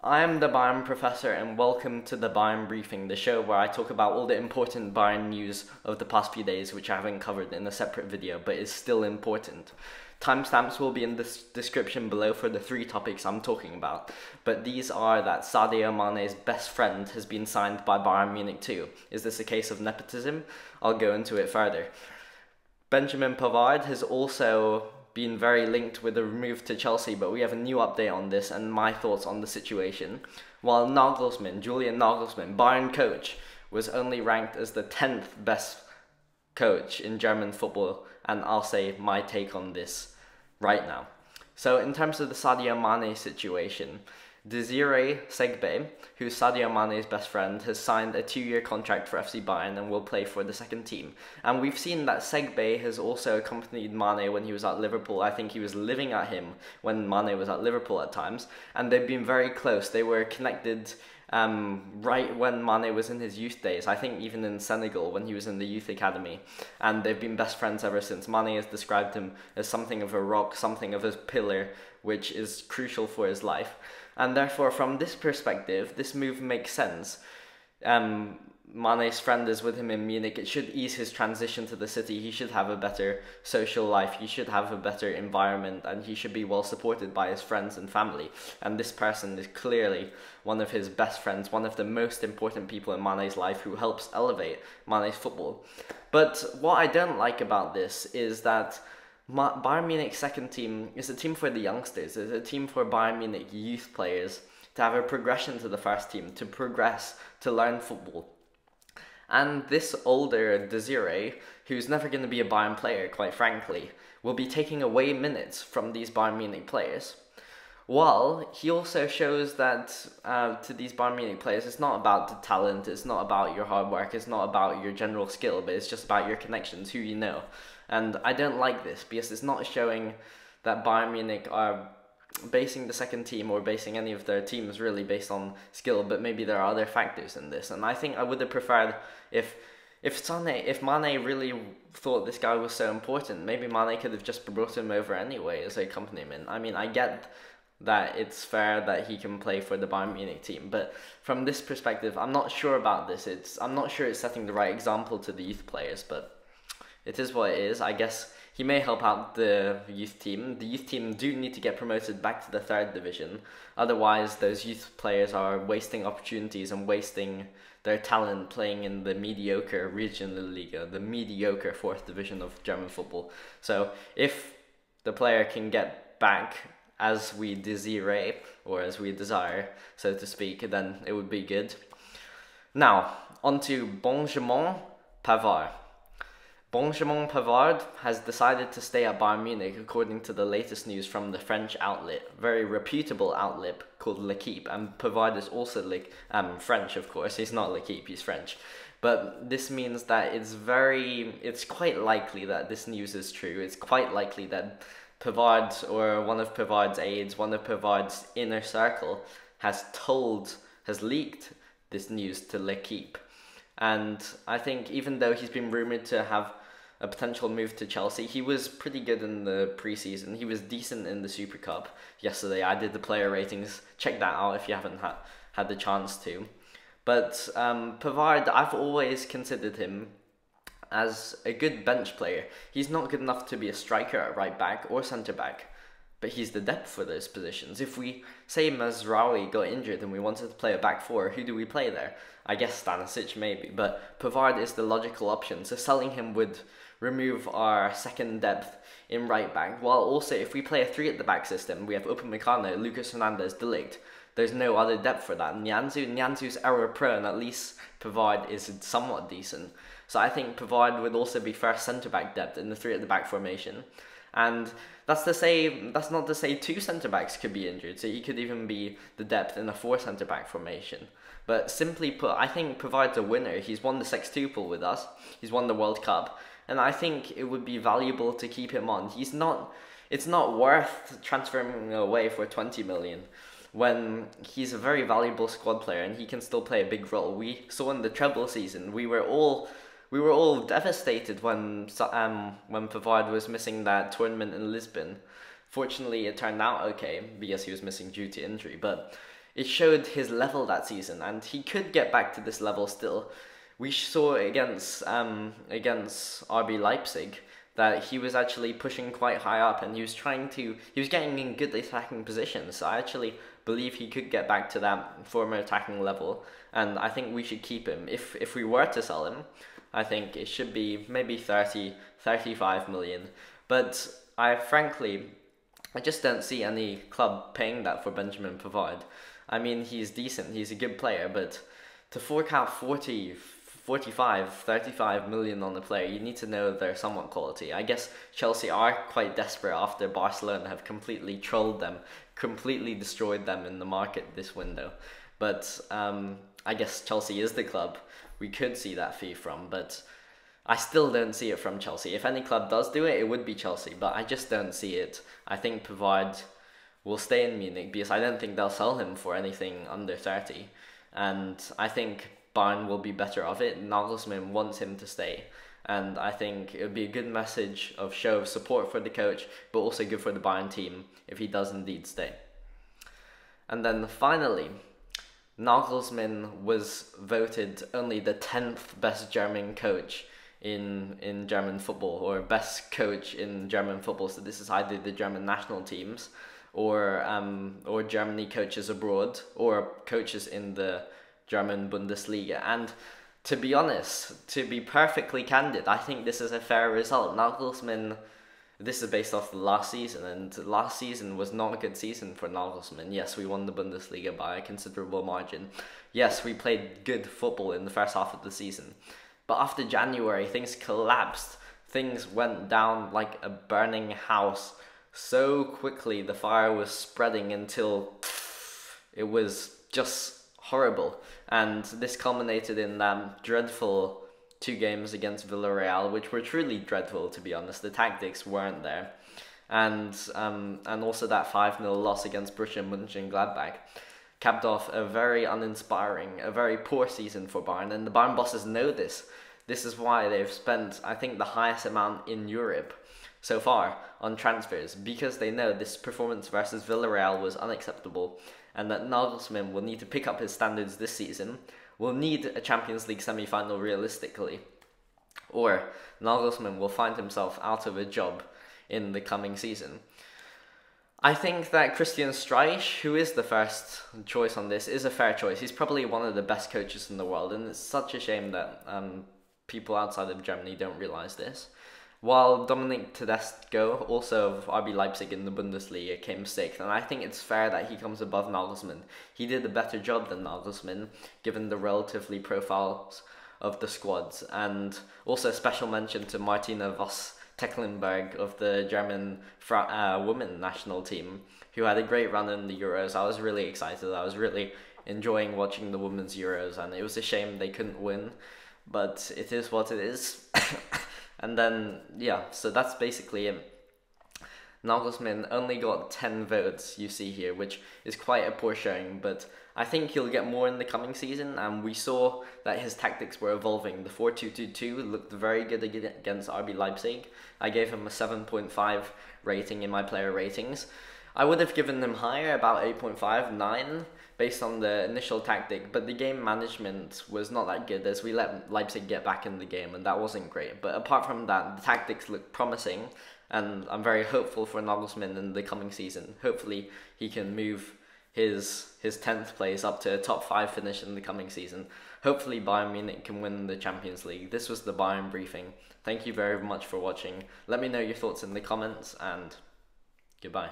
I am the Bayern Professor and welcome to the Bayern Briefing, the show where I talk about all the important Bayern news of the past few days which I haven't covered in a separate video but is still important. Timestamps will be in the description below for the 3 topics I'm talking about, but these are that Sadio Mané's best friend has been signed by Bayern Munich too. Is this a case of nepotism? I'll go into it further. Benjamin Pavard has also been very linked with the move to Chelsea, but we have a new update on this and my thoughts on the situation. While Julian Nagelsmann, Bayern coach, was only ranked as the 10th best coach in German football, and I'll say my take on this right now. So in terms of the Sadio Mané situation, Desiree Segbe, who's Sadio Mané's best friend, has signed a 2-year contract for FC Bayern and will play for the second team. And we've seen that Segbe has also accompanied Mané when he was at Liverpool. I think he was living at him when Mané was at Liverpool at times, and they've been very close. They were connected right when Mané was in his youth days, I think even in Senegal when he was in the youth academy, and they've been best friends ever since. Mané has described him as something of a rock, something of a pillar, which is crucial for his life. And therefore, from this perspective, this move makes sense. Mané's friend is with him in Munich. It should ease his transition to the city. He should have a better social life. He should have a better environment, and he should be well supported by his friends and family. And this person is clearly one of his best friends, one of the most important people in Mané's life who helps elevate Mané's football. But what I don't like about this is that Bayern Munich's second team is a team for the youngsters. It's a team for Bayern Munich youth players to have a progression to the first team, to progress, to learn football. And this older Desiree, who's never going to be a Bayern player, quite frankly, will be taking away minutes from these Bayern Munich players. While he also shows that to these Bayern Munich players, it's not about the talent, it's not about your hard work, it's not about your general skill, but it's just about your connections, who you know. And I don't like this because it's not showing that Bayern Munich are basing the second team or basing any of their teams really based on skill, but maybe there are other factors in this. And I think I would have preferred if Mané really thought this guy was so important, maybe Mané could have just brought him over anyway as a accompaniment. I mean, I get that it's fair that he can play for the Bayern Munich team, but from this perspective, I'm not sure about this. I'm not sure it's setting the right example to the youth players, but it is what it is. I guess he may help out the youth team. The youth team do need to get promoted back to the 3rd division. Otherwise, those youth players are wasting opportunities and wasting their talent playing in the mediocre Regionalliga, the mediocre 4th division of German football. So if the player can get back as we desire, or as we desire, so to speak, then it would be good. Now, on to Benjamin Pavard. Benjamin Pavard has decided to stay at Bayern Munich according to the latest news from the French outlet, very reputable outlet called L'Equipe, and Pavard is also French, of course. He's not L'Equipe, he's French. But this means that it's quite likely that this news is true. It's quite likely that Pavard, or one of Pavard's aides, one of Pavard's inner circle, has leaked this news to L'Equipe. And I think even though he's been rumoured to have a potential move to Chelsea, he was pretty good in the preseason. He was decent in the Super Cup yesterday. I did the player ratings. Check that out if you haven't had the chance to. But Pavard, I've always considered him as a good bench player. He's not good enough to be a striker at right back or centre back, but he's the depth for those positions. If we say Mazraoui got injured and we wanted to play a back 4, who do we play there? I guess Stanisic maybe, but Pavard is the logical option. So selling him would remove our second depth in right back. While also, if we play a 3 at the back system, we have Upamecano, Lucas Hernandez, De Ligt. There's no other depth for that. Nianzu's error prone, at least Pavard is somewhat decent. So I think Pavard would also be first centre back depth in the 3 at the back formation. And that's not to say 2 centre backs could be injured, so he could even be the depth in a 4 centre back formation. But simply put, I think Pavard's a winner. He's won the sextuple with us. He's won the World Cup, and I think it would be valuable to keep him on. It's not worth transferring him away for 20 million when he's a very valuable squad player and he can still play a big role. We saw in the treble season, we were all devastated when Pavard was missing that tournament in Lisbon. Fortunately, it turned out okay because he was missing due to injury, but it showed his level that season, and he could get back to this level still. We saw against RB Leipzig that he was actually pushing quite high up, and he was getting in good attacking positions. So I actually believe he could get back to that former attacking level, and I think we should keep him. If we were to sell him, I think it should be maybe 35 million. But I just don't see any club paying that for Benjamin Pavard. I mean, he's decent, he's a good player, but to fork out 35 million on the player, you need to know they're somewhat quality. I guess Chelsea are quite desperate after Barcelona have completely trolled them, completely destroyed them in the market this window. But I guess Chelsea is the club we could see that fee from, but I still don't see it from Chelsea. If any club does do it, it would be Chelsea, but I just don't see it. I think Pavard will stay in Munich because I don't think they'll sell him for anything under 30. And I think Bayern will be better of it. Nagelsmann wants him to stay. And I think it would be a good show of support for the coach, but also good for the Bayern team if he does indeed stay. And then finally, Nagelsmann was voted only the 10th best German coach in German football, or best coach in German football. So this is either the German national teams or Germany coaches abroad, or coaches in the German Bundesliga. And to be honest, to be perfectly candid, I think this is a fair result. Nagelsmann, this is based off the last season, and last season was not a good season for Nagelsmann. Yes, we won the Bundesliga by a considerable margin. Yes, we played good football in the first half of the season. But after January, things collapsed. Things went down like a burning house. So quickly, the fire was spreading until it was just horrible. And this culminated in that dreadful 2 games against Villarreal, which were truly dreadful, to be honest. The tactics weren't there. And also that 5-0 loss against Borussia Mönchengladbach capped off a very uninspiring, a very poor season for Bayern. And the Bayern bosses know this. This is why they've spent, I think, the highest amount in Europe so far on transfers, because they know this performance versus Villarreal was unacceptable, and that Nagelsmann will need to pick up his standards this season, will need a Champions League semi-final realistically, or Nagelsmann will find himself out of a job in the coming season. I think that Christian Streich, who is the first choice on this, is a fair choice. He's probably one of the best coaches in the world, and it's such a shame that people outside of Germany don't realise this. While Dominic Tedesco, also of RB Leipzig in the Bundesliga, came 6th, and I think it's fair that he comes above Nagelsmann. He did a better job than Nagelsmann, given the relatively profiles of the squads. And also a special mention to Martina Voss-Tecklenburg of the German women national team, who had a great run in the Euros. I was really excited. I was really enjoying watching the Women's Euros, and it was a shame they couldn't win, but it is what it is. And then, yeah, so that's basically it. Nagelsmann only got 10 votes, you see here, which is quite a poor showing, but I think he'll get more in the coming season, and we saw that his tactics were evolving. The 4-2-2-2 looked very good against RB Leipzig. I gave him a 7.5 rating in my player ratings. I would have given him higher, about 8.5, 9, based on the initial tactic, but the game management was not that good, as we let Leipzig get back in the game, and that wasn't great. But apart from that, the tactics looked promising, and I'm very hopeful for Nagelsmann in the coming season. Hopefully he can move his 10th place up to a top 5 finish in the coming season. Hopefully Bayern Munich can win the Champions League. This was the Bayern briefing. Thank you very much for watching. Let me know your thoughts in the comments, and goodbye.